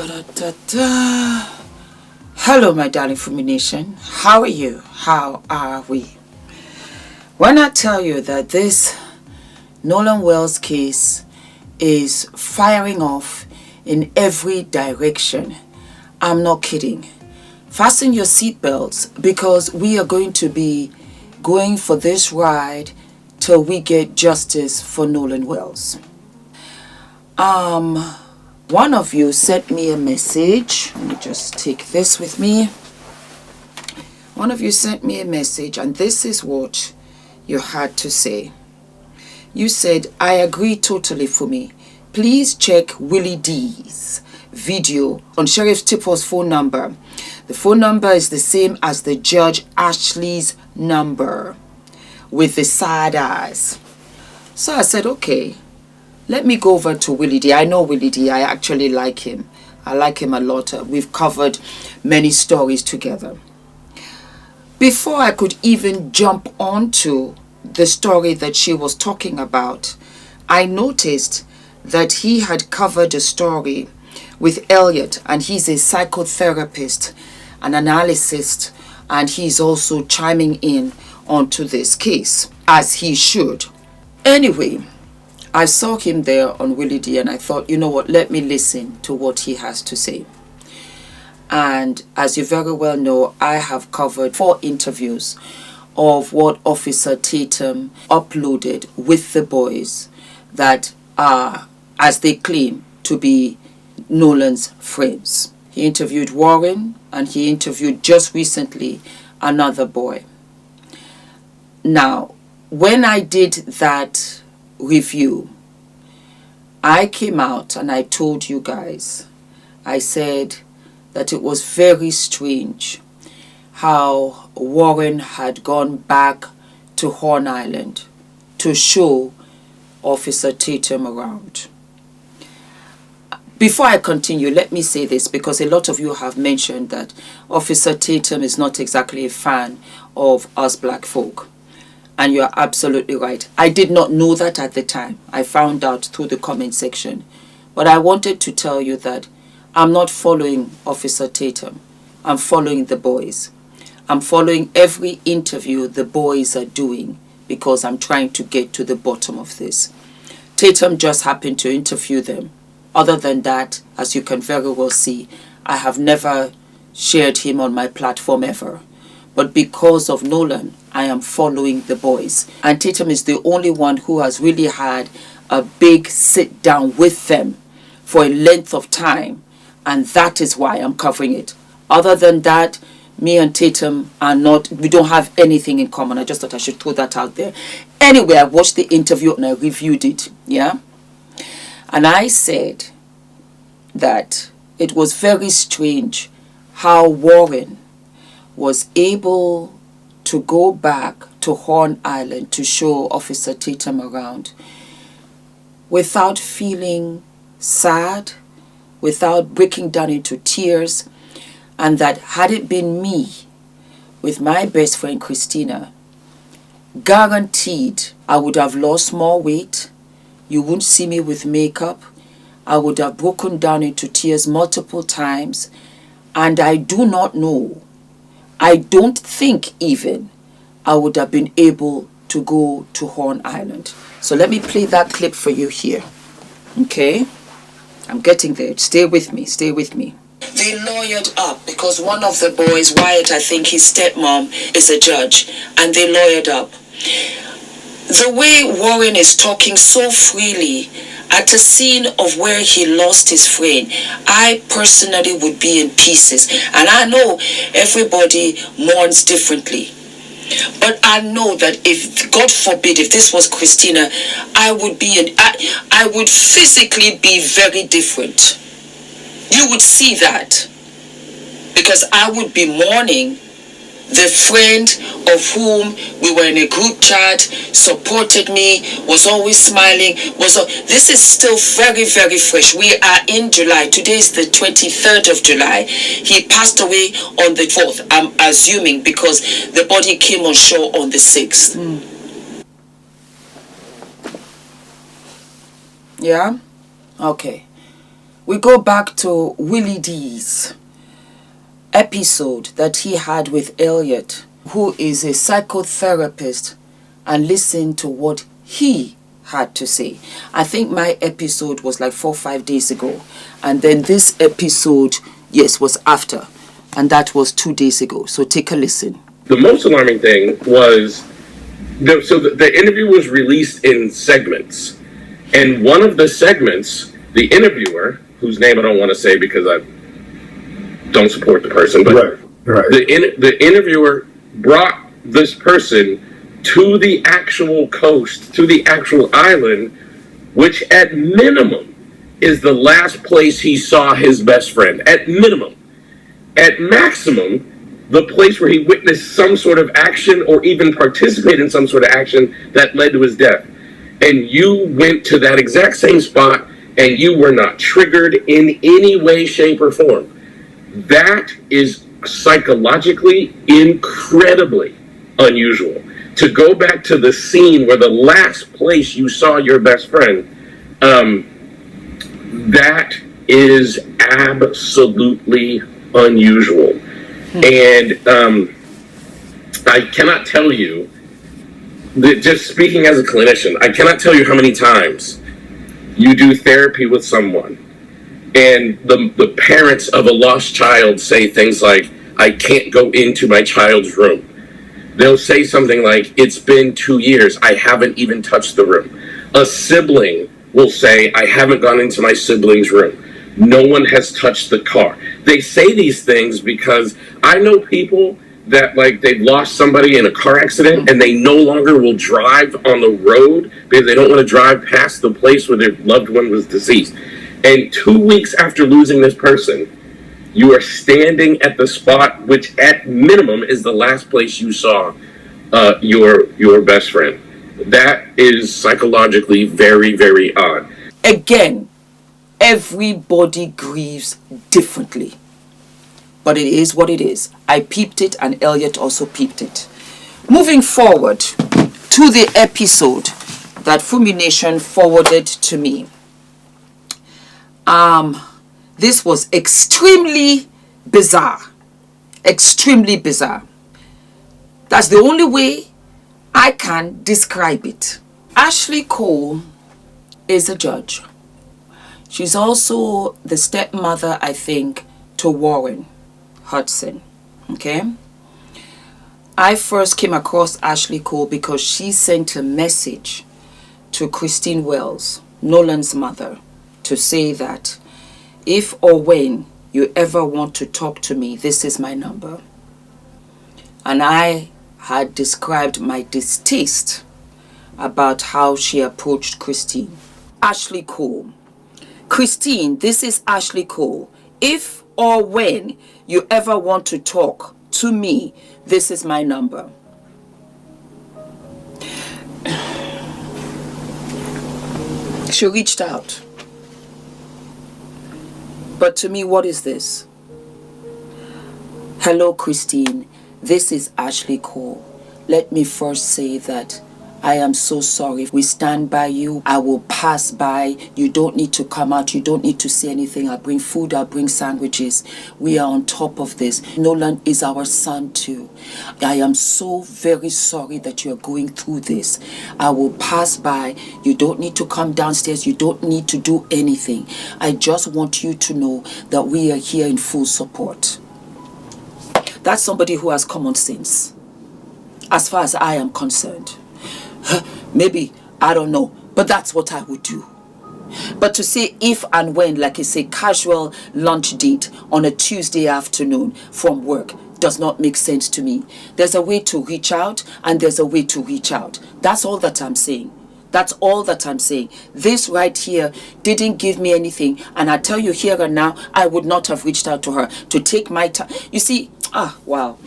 Da-da-da-da. Hello, my darling Fumi Nation. How are you? How are we? When I tell you that this Nolan Wells case is firing off in every direction, I'm not kidding. Fasten your seatbelts because we are going to be going for this ride till we get justice for Nolan Wells. One of you sent me a message. Let me just take this with me. One of you sent me a message, and this is what you had to say. You said, I agree totally, Fumi. Please check Willie D's video on Sheriff Tipper's phone number. The phone number is the same as the Judge Ashlee's number with the sad eyes. So I said, okay. Let me go over to Willie D. I know Willie D. I actually like him. I like him a lot. We've covered many stories together. Before I could even jump onto the story that she was talking about, I noticed that he had covered a story with Elliot, and he's a psychotherapist, an analyst, and he's also chiming in onto this case, as he should. Anyway, I saw him there on Willie D, and I thought, you know what, let me listen to what he has to say. And as you very well know, I have covered 4 interviews of what Officer Tatum uploaded with the boys that are, as they claim, to be Nolan's friends. He interviewed Warren, and he interviewed just recently another boy. Now, when I did that review, I came out and I told you guys, I said that it was very strange how Warren had gone back to Horn Island to show Officer Tatum around. Before I continue, let me say this, because a lot of you have mentioned that Officer Tatum is not exactly a fan of us black folk. And you are absolutely right. I did not know that at the time. I found out through the comment section. But I wanted to tell you that I'm not following Officer Tatum. I'm following the boys. I'm following every interview the boys are doing because I'm trying to get to the bottom of this. Tatum just happened to interview them. Other than that, as you can very well see, I have never shared him on my platform ever. But because of Nolan, I am following the boys. And Tatum is the only one who has really had a big sit down with them for a length of time. And that is why I'm covering it. Other than that, me and Tatum are not, we don't have anything in common. I just thought I should throw that out there. Anyway, I watched the interview and I reviewed it. Yeah. And I said that it was very strange how Warren was able to go back to Horn Island to show Officer Tatum around without feeling sad, without breaking down into tears, and that had it been me with my best friend Christina, guaranteed I would have lost more weight. You wouldn't see me with makeup. I would have broken down into tears multiple times, and I do not know, I don't think even I would have been able to go to Horn Island. So let me play that clip for you here. Okay? I'm getting there. Stay with me. Stay with me. They lawyered up because one of the boys, Whaaaat, I think his stepmom, is a judge. And they lawyered up. The way Warren is talking so freely at a scene of where he lost his friend, I personally would be in pieces. And I know everybody mourns differently. But I know that if, God forbid, if this was Christina, I would physically be very different. You would see that. Because I would be mourning the friend of whom we were in a group chat, supported me, was always smiling. This is still very, very fresh. We are in July. Today is the 23rd of July. He passed away on the 4th, I'm assuming, because the body came on shore on the 6th. Yeah? Okay. We go back to Willie D's episode that he had with Elliot, who is a psychotherapist, and listen to what he had to say. I think my episode was like 4 or 5 days ago, and then this episode, yes, was after, and that was 2 days ago. So take a listen. The most alarming thing was, the interview was released in segments, and one of the segments, the interviewer, whose name I don't want to say because I don't support the person, but right. The interviewer brought this person to the actual coast, to the actual island, which at minimum is the last place he saw his best friend. At minimum. At maximum, the place where he witnessed some sort of action or even participated in some sort of action that led to his death. And you went to that exact same spot and you were not triggered in any way, shape, or form. That is psychologically incredibly unusual. To go back to the scene where the last place you saw your best friend, that is absolutely unusual. And I cannot tell you, that just speaking as a clinician, I cannot tell you how many times you do therapy with someone and the parents of a lost child say things like, I can't go into my child's room. They'll say something like, it's been 2 years, I haven't even touched the room. A sibling will say, I haven't gone into my sibling's room. No one has touched the car. They say these things because I know people that, like, they've lost somebody in a car accident and they no longer will drive on the road because they don't want to drive past the place where their loved one was deceased. And 2 weeks after losing this person, you are standing at the spot which at minimum is the last place you saw your best friend. That is psychologically very, very odd. Again, everybody grieves differently. But it is what it is. I peeped it and Elliot also peeped it. Moving forward to the episode that Fumi Nation forwarded to me. This was extremely bizarre. Extremely bizarre. That's the only way I can describe it. Ashlee Cole is a judge. She's also the stepmother, I think, to Warren Hudson. Okay? I first came across Ashlee Cole because she sent a message to Christine Wells, Nolan's mother, to say that if or when you ever want to talk to me, this is my number. And I had described my distaste about how she approached Christine. Ashlee Cole. Christine, this is Ashlee Cole. If or when you ever want to talk to me, this is my number. She reached out. But to me, what is this? Hello, Christine. This is Ashlee Cole. Let me first say that I am so sorry. We stand by you. I will pass by. You don't need to come out. You don't need to say anything. I'll bring food. I'll bring sandwiches. We are on top of this. Nolan is our son too. I am so very sorry that you're going through this. I will pass by. You don't need to come downstairs. You don't need to do anything. I just want you to know that we are here in full support. That's somebody who has common sense, as far as I am concerned. Maybe, I don't know, but that's what I would do. But to say if and when, like you say, casual lunch date on a Tuesday afternoon from work does not make sense to me. There's a way to reach out and there's a way to reach out. That's all that I'm saying. That's all that I'm saying. This right here didn't give me anything. And I tell you here and now, I would not have reached out to her to take my time. You see, wow.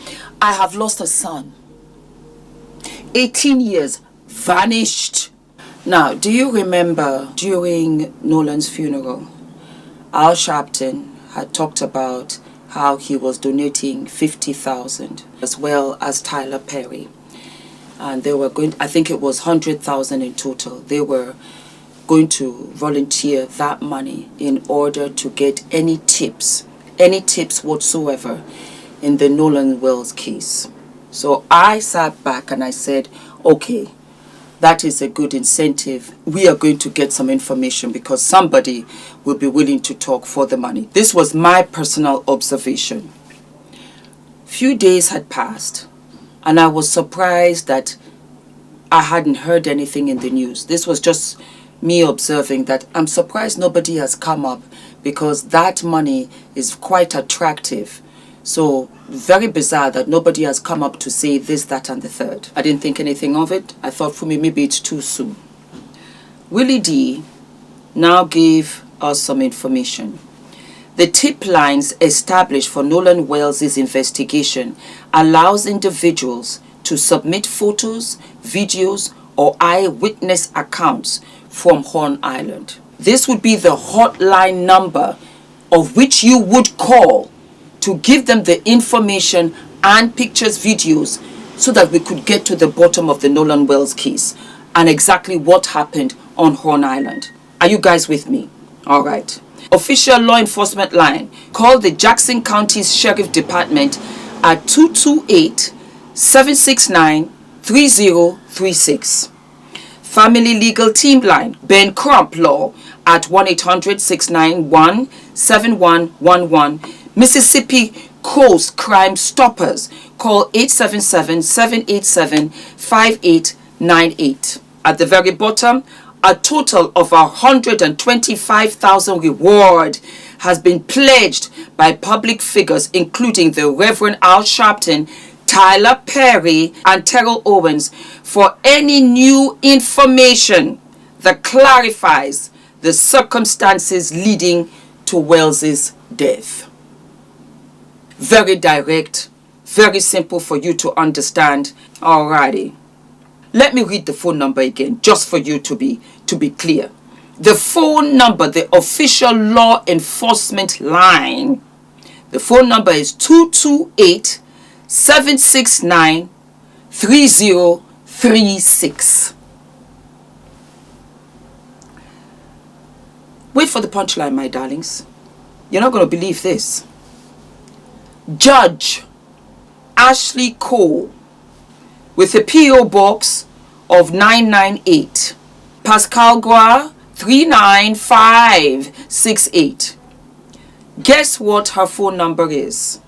I have lost a son. 18 years. Vanished. Now, do you remember during Nolan's funeral, Al Sharpton had talked about how he was donating 50,000 as well as Tyler Perry, and they were going, I think it was 100,000 in total. They were going to volunteer that money in order to get any tips whatsoever in the Nolan Wells case. So I sat back and I said, okay, that is a good incentive. We are going to get some information because somebody will be willing to talk for the money. This was my personal observation. Few days had passed and I was surprised that I hadn't heard anything in the news. This was just me observing that I'm surprised nobody has come up because that money is quite attractive. So very bizarre that nobody has come up to say this, that and the third. I didn't think anything of it. I thought, for me, maybe it's too soon. Willie D now gave us some information. The tip lines established for Nolan Wells' investigation allows individuals to submit photos, videos, or eyewitness accounts from Horn Island. This would be the hotline number of which you would call to give them the information and pictures, videos, so that we could get to the bottom of the Nolan Wells case and exactly what happened on Horn Island. Are you guys with me? All right. Official law enforcement line. Call the Jackson County Sheriff Department at 228-769-3036. Family Legal Team line. Ben Crump Law at 1-800-691-7111. Mississippi Coast Crime Stoppers. Call 877-787-5898. At the very bottom, a total of 125,000 reward has been pledged by public figures, including the Reverend Al Sharpton, Tyler Perry, and Terrell Owens, for any new information that clarifies the circumstances leading to Wells's death. Very direct, very simple for you to understand. Alrighty. Let me read the phone number again, just for you to be clear. The phone number, the official law enforcement line, the phone number is 228-769-3036. Wait for the punchline, my darlings. You're not going to believe this. Judge Ashlee Cole, with a P.O. Box of 998, Pascagoula 39568. Guess what her phone number is?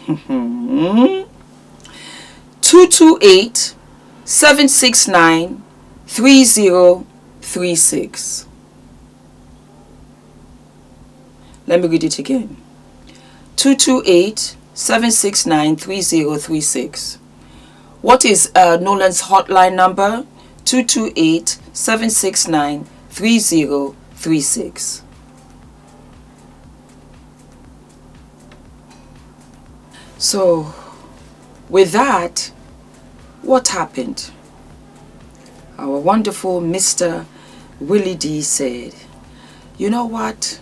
228-769-3036. Let me read it again. 228-769-3036. What is Nolan's hotline number? 228-769-3036. So, with that, what happened? Our wonderful Mr. Willie D said, you know what?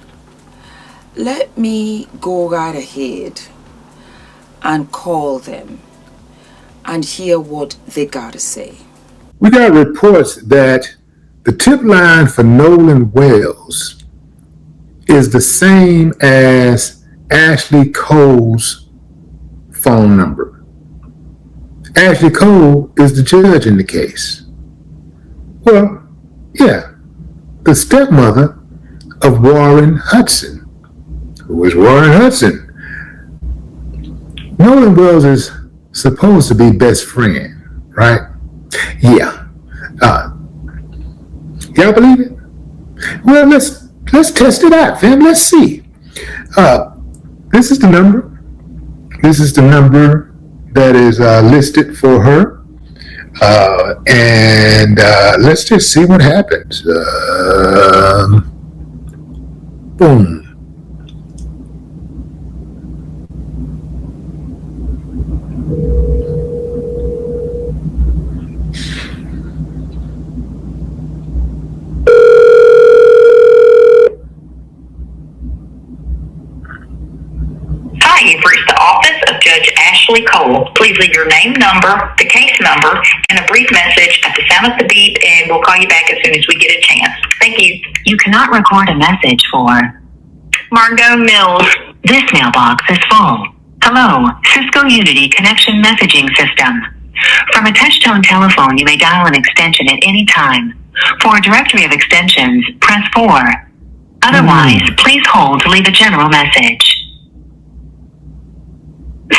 Let me go right ahead and call them and hear what they got to say. We got reports that the tip line for Nolan Wells is the same as Ashlee Cole's phone number. Ashlee Cole is the judge in the case. Well, yeah, the stepmother of Warren Hudson. Who is Warren Hudson? Nolan Wells is supposed to be best friend, right? Yeah. Y'all believe it? Well, let's test it out, fam. Let's see. This is the number. This is the number that is listed for her. And let's just see what happens. Boom. You've reached the office of of Judge Ashlee Cole. Please leave your name, number, the case number, and a brief message at the sound of the beep, and we'll call you back as soon as we get a chance. Thank you. You cannot record a message for Margot Mills. This mailbox is full. Hello, Cisco Unity Connection Messaging System. From a touch-tone telephone, you may dial an extension at any time. For a directory of extensions, press 4. Otherwise, please hold to leave a general message.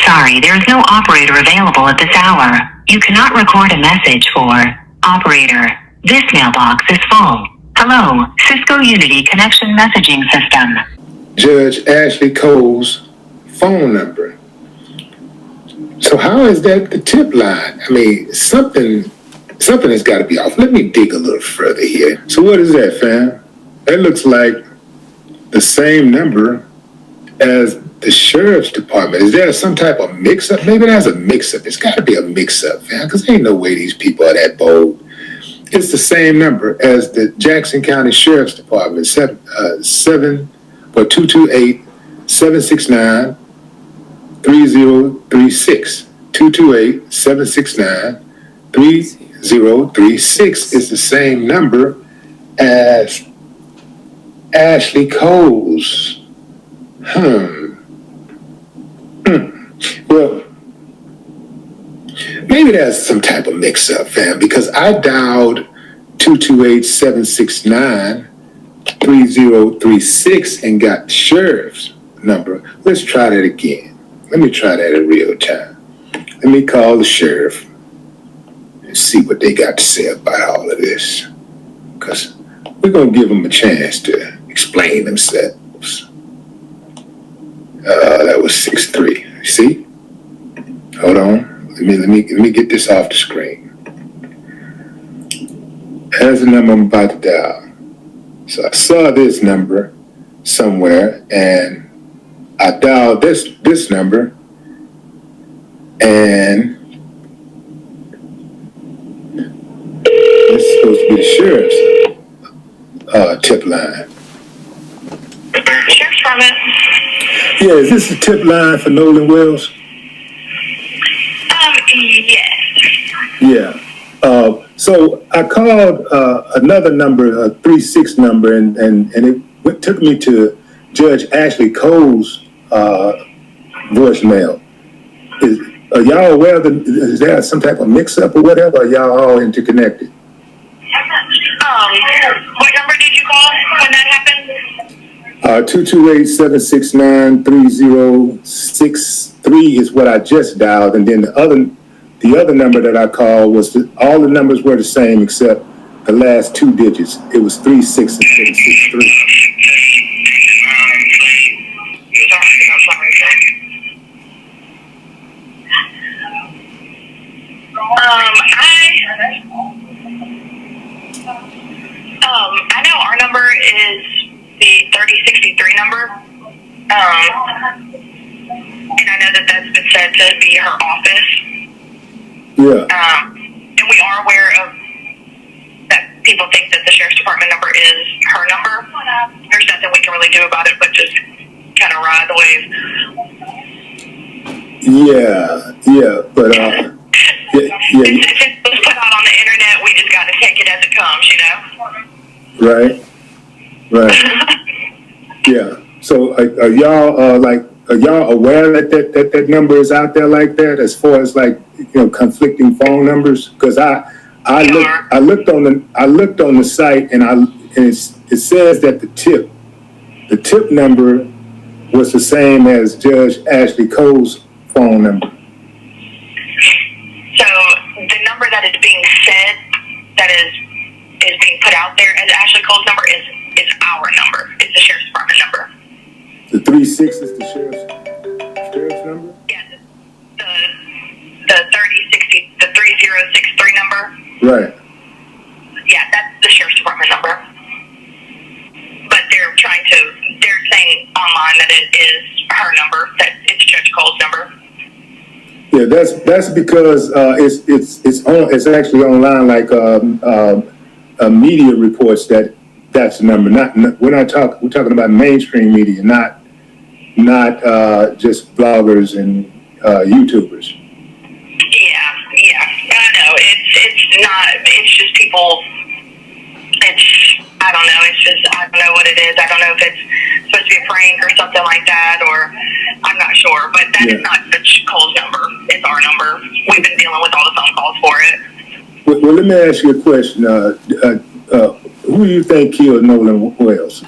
Sorry, there is no operator available at this hour. You cannot record a message for operator. This mailbox is full. Hello, Cisco Unity Connection Messaging System. Judge Ashlee Cole's phone number. So how is that the tip line? I mean, something has got to be off. Let me dig a little further here. So what is that, fam? That looks like the same number as the sheriff's department. Is there some type of mix-up? Maybe there's a mix-up. It's got to be a mix-up, fam, because ain't no way these people are that bold. It's the same number as the Jackson County Sheriff's Department, 228-769-3036. 228-769-3036 is the same number as Ashlee Cole's. Well, maybe there's some type of mix-up, fam, because I dialed 228-769-3036 and got the sheriff's number. Let's try that again. Let me try that in real time. Let me call the sheriff and see what they got to say about all of this. Because we're going to give them a chance to explain themselves. That was 6-3. See? Hold on. Let me get this off the screen. There's the number I'm about to dial. So I saw this number somewhere, and I dialed this number, and this is supposed to be the sheriff's tip line. Sheriff's Department. Yeah, is this the tip line for Nolan Wells? Yes. Yeah. So I called another number, a 36 number, and it took me to Judge Ashlee Cole's voicemail. Are y'all aware that is there some type of mix-up or whatever? Or are y'all all interconnected? What number did you call when that happened? 228-769-3063 is what I just dialed, and then the other number that I called was all the numbers were the same except the last two digits. It was 36 and 763. I know our number is the 3063 number. And I know that that's been said to be her office. Yeah. And we are aware of that people think that the sheriff's department number is her number. There's nothing we can really do about it, but just kind of ride the wave. Yeah, but If it was put out on the internet, we just got to take it as it comes, you know? Right. Yeah. So are y'all aware that number is out there like that, as far as conflicting phone numbers? Because I looked on the site, and it says that the tip number was the same as Judge Ashlee Cole's phone number. So the number that is being said, that is being put out there as Ashlee Cole's number is our number. It's the sheriff's department number. The 36 is the sheriff's number? Yeah, the 3063 number. Right. Yeah, that's the sheriff's department number. But they're saying online that it is her number, that it's Judge Cole's number. Yeah, that's because it's actually online, like media reports that's the number. We're talking about mainstream media, not just bloggers and YouTubers. Yeah, I know. It's not. It's just people. I don't know. I don't know what it is. I don't know if it's supposed to be a prank or something like that, or I'm not sure. But that is not Cole's number. It's our number. We've been dealing with all the phone calls for it. Well, let me ask you a question. Who do you think killed Nolan Wells?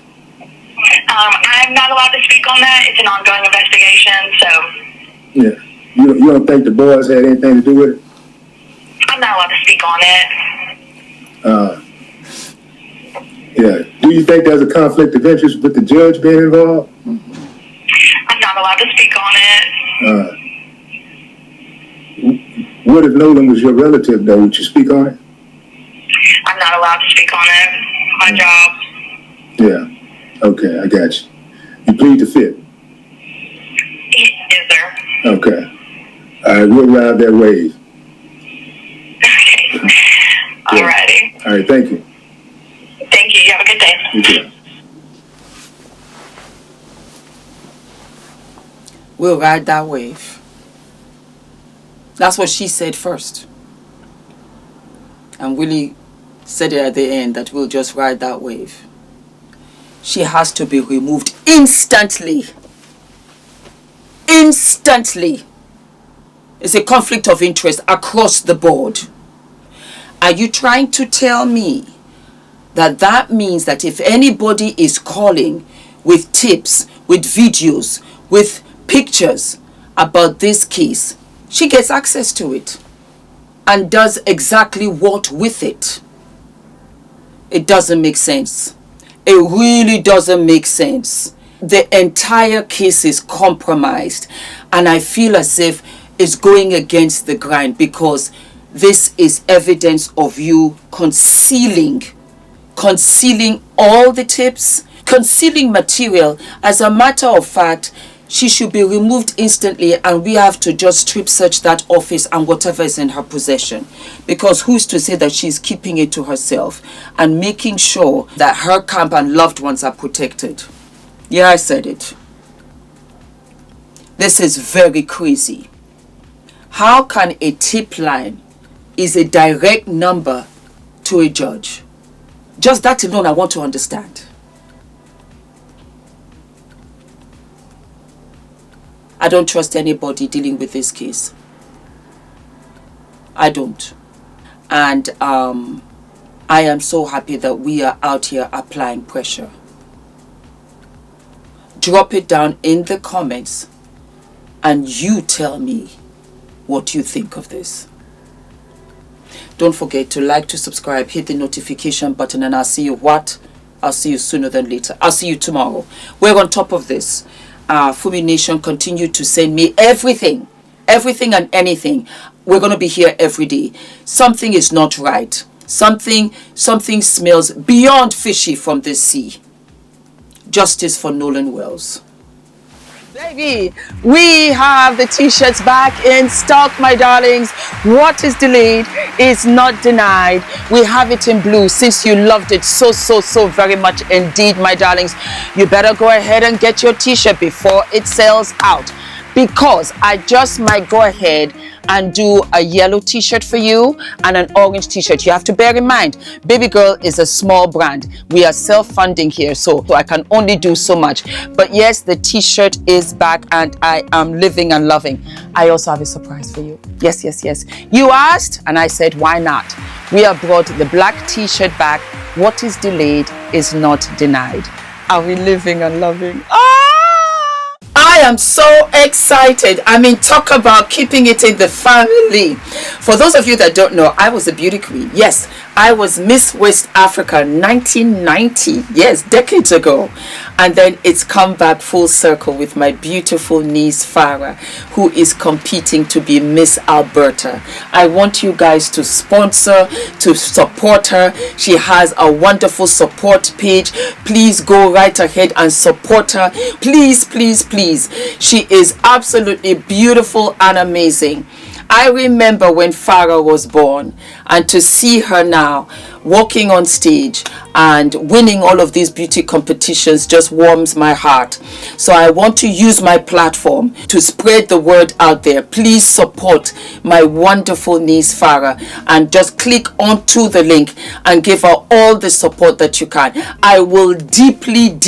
I'm not allowed to speak on that. It's an ongoing investigation, so. Yeah. You don't think the boys had anything to do with it? I'm not allowed to speak on it. Yeah. Do you think there's a conflict of interest with the judge being involved? I'm not allowed to speak on it. What if Nolan was your relative, though? Would you speak on it? I'm not allowed to speak on it. My job. Yeah. Okay, I got you. You plead the fifth? Yes, sir. Okay. All right, we'll ride that wave. Okay. Alrighty. All right, thank you. Thank you. You have a good day. You too. We'll ride that wave. That's what she said first. And Willie said it at the end that we'll just ride that wave. She has to be removed instantly. Instantly. It's a conflict of interest across the board. Are you trying to tell me that means that if anybody is calling with tips, with videos, with pictures about this case, she gets access to it and does exactly what with it? It doesn't make sense. It really doesn't make sense. The entire case is compromised, and I feel as if it's going against the grind, because this is evidence of you concealing all the tips, concealing material. As a matter of fact, she should be removed instantly, and we have to just strip search that office and whatever is in her possession, because who's to say that she's keeping it to herself and making sure that her camp and loved ones are protected? Yeah, I said it. This is very crazy. How can a tip line is a direct number to a judge? Just that alone I want to understand. I don't trust anybody dealing with this case. I don't. And I am so happy that we are out here applying pressure. Drop it down in the comments and you tell me what you think of this. Don't forget to like, to subscribe, hit the notification button, and I'll see you I'll see you sooner than later. I'll see you tomorrow. We're on top of this. Fumi Nation, continue to send me everything and anything. We're going to be here every day. Something is not right. Something smells beyond fishy from the sea. Justice for Nolan Wells. Baby, we have the t-shirts back in stock, my darlings. What is delayed is not denied. We have it in blue. Since you loved it so very much indeed, my darlings, you better go ahead and get your t-shirt before it sells out, because I just might go ahead and do a yellow t-shirt for you and an orange t-shirt. You have to bear in mind, Baby Girl is a small brand. We are self-funding here, so I can only do so much. But yes, the t-shirt is back and I am living and loving. I also have a surprise for you. Yes. You asked and I said, why not? We have brought the black t-shirt back. What is delayed is not denied. Are we living and loving? I am so excited. I mean, talk about keeping it in the family. For those of you that don't know, I was a beauty queen. Yes, I was Miss West Africa 1990. Yes, decades ago. And then it's come back full circle with my beautiful niece Farah, who is competing to be Miss Alberta. I want you guys to sponsor, to support her. She has a wonderful support page. Please go right ahead and support her. Please. She is absolutely beautiful and amazing. I remember when Farah was born, and to see her now, walking on stage and winning all of these beauty competitions just warms my heart. So I want to use my platform to spread the word out there. Please support my wonderful niece Farah and just click onto the link and give her all the support that you can. I will deeply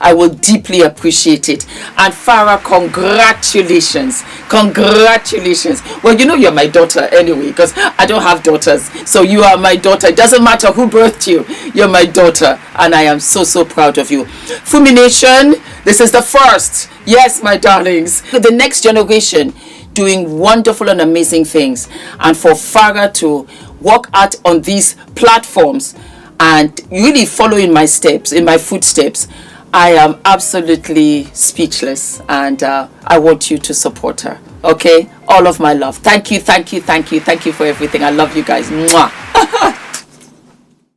I will deeply appreciate it. And Farah, congratulations. Well, you know you're my daughter anyway, because I don't have daughters, so you are my daughter. It doesn't matter who birthed you, you're my daughter, and I am so proud of you. Fumi Nation, this is the first. Yes, my darlings, the next generation doing wonderful and amazing things, and for Farah to work out on these platforms and really follow in my footsteps, I am absolutely speechless, and I want you to support her. Okay, all of my love. Thank you for everything. I love you guys. Mwah.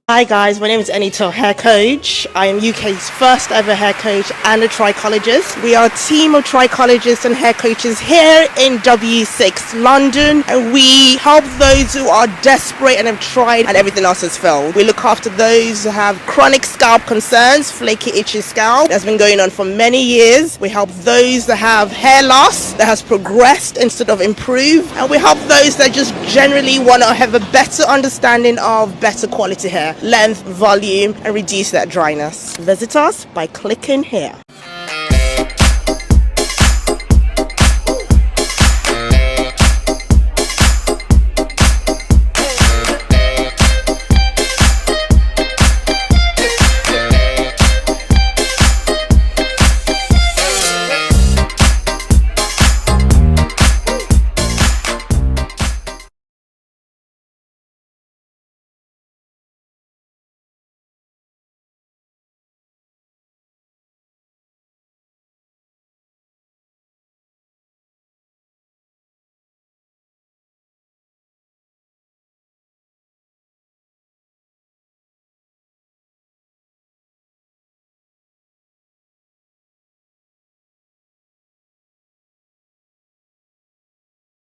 Hi guys, my name is ENITAN, hair coach. I am UK's first ever hair coach and a trichologist. We are a team of trichologists and hair coaches here in W6 London, and we help those who are desperate and have tried and everything else has failed. We look after those who have chronic scalp concerns, flaky, itchy scalp that's been going on for many years. We help those that have hair loss that has progressed instead of improved, and we help those that just generally want to have a better understanding of better quality hair, length, volume, and reduce that dryness. Visit us by clicking here.